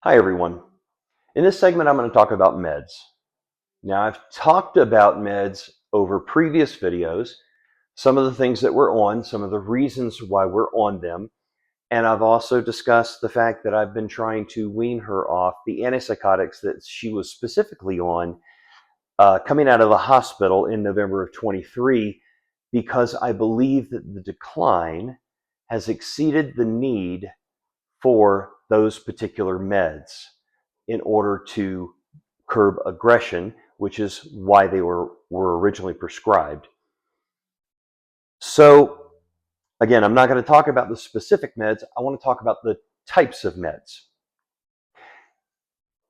Hi, everyone. In this segment, I'm going to talk about meds. Now, I've talked about meds over previous videos, some of the things that we're on, some of the reasons why we're on them, and I've also discussed the fact that I've been trying to wean her off the antipsychotics that she was specifically on coming out of the hospital in November of 23, because I believe that the decline has exceeded the need for those particular meds in order to curb aggression, which is why they were originally prescribed. So, again, I'm not going to talk about the specific meds. I want to talk about the types of meds.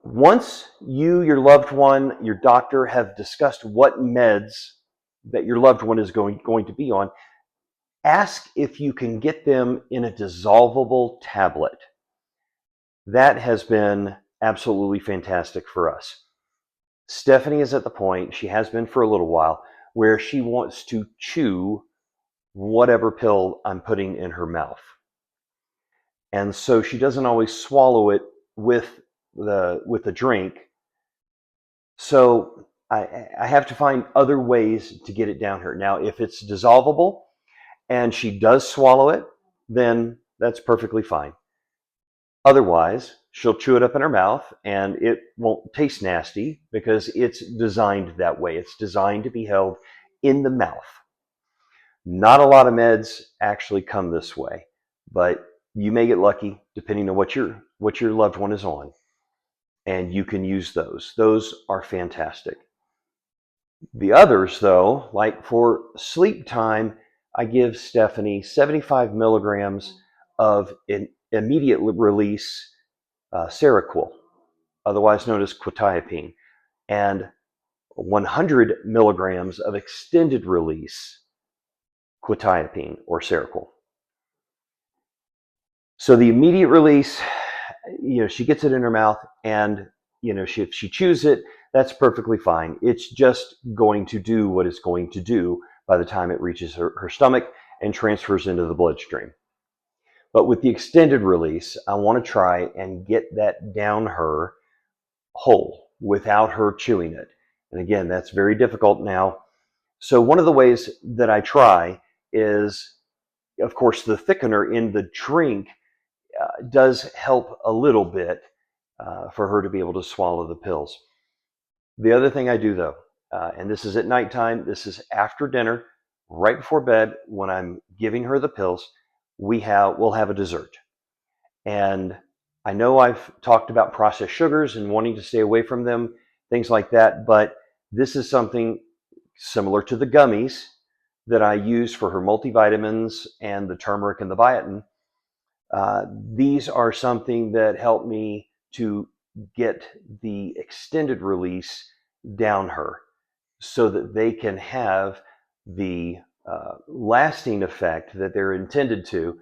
Once you, your loved one, your doctor have discussed what meds that your loved one is going to be on, ask if you can get them in a dissolvable tablet. That has been absolutely fantastic for us. Stephanie is at the point, she has been for a little while, where she wants to chew whatever pill I'm putting in her mouth. And so she doesn't always swallow it with the drink. So I have to find other ways to get it down her. Now, if it's dissolvable and she does swallow it, then that's perfectly fine. Otherwise, she'll chew it up in her mouth and it won't taste nasty because it's designed that way. It's designed to be held in the mouth. Not a lot of meds actually come this way, but you may get lucky depending on what your loved one is on, and you can use those. Those are fantastic. The others, though, like for sleep time, I give Stephanie 75 milligrams of an immediate release Seroquel, otherwise known as quetiapine, and 100 milligrams of extended release quetiapine or Seroquel. So the immediate release, she gets it in her mouth, and if she chews it, that's perfectly fine. It's just going to do what it's going to do by the time it reaches her stomach and transfers into the bloodstream. But with the extended release, I want to try and get that down her whole without her chewing it. And again, that's very difficult now. So one of the ways that I try is, of course, the thickener in the drink does help a little bit for her to be able to swallow the pills. The other thing I do, though, and this is at nighttime, this is after dinner, right before bed, when I'm giving her the pills, we'll have a dessert. And I know I've talked about processed sugars and wanting to stay away from them, things like that, but this is something similar to the gummies that I use for her multivitamins and the turmeric and the biotin. These are something that help me to get the extended release down her so that they can have the lasting effect that they're intended to.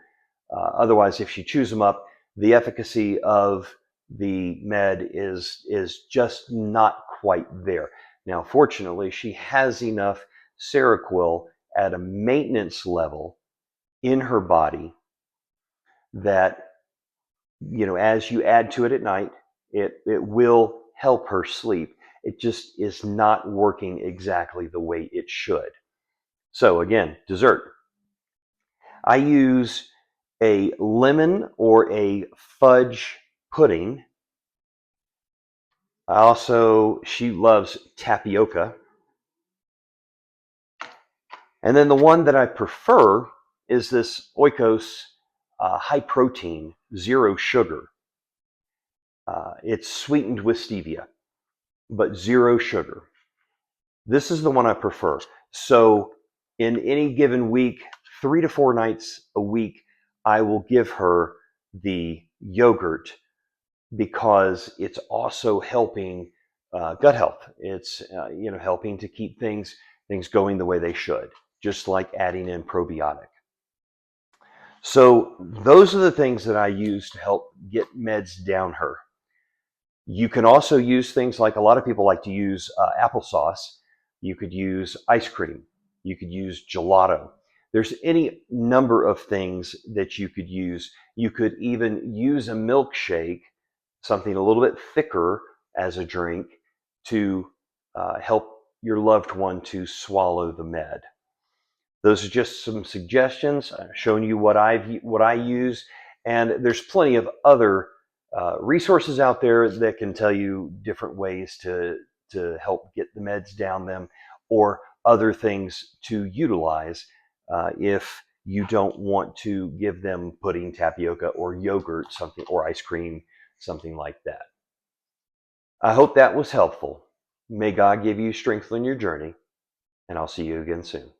Otherwise, if she chews them up, the efficacy of the med is just not quite there. Now, fortunately, she has enough Seroquel at a maintenance level in her body that, as you add to it at night, it will help her sleep. It just is not working exactly the way it should. So again, dessert. I use a lemon or a fudge pudding. She loves tapioca. And then the one that I prefer is this Oikos high protein, zero sugar. It's sweetened with stevia, but zero sugar. This is the one I prefer. So in any given week, 3 to 4 nights a week, I will give her the yogurt because it's also helping gut health. It's helping to keep things going the way they should, just like adding in probiotic. So those are the things that I use to help get meds down her. You can also use things like a lot of people like to use applesauce. You could use ice cream. You could use gelato. There's any number of things that you could use. You could even use a milkshake something a little bit thicker as a drink to help your loved one to swallow the med. Those are just some suggestions. I've shown you what I use, and there's plenty of other resources out there that can tell you different ways to help get the meds down them, or other things to utilize if you don't want to give them pudding, tapioca, or yogurt, something, or ice cream, something like that. I hope that was helpful. May God give you strength on your journey, and I'll see you again soon.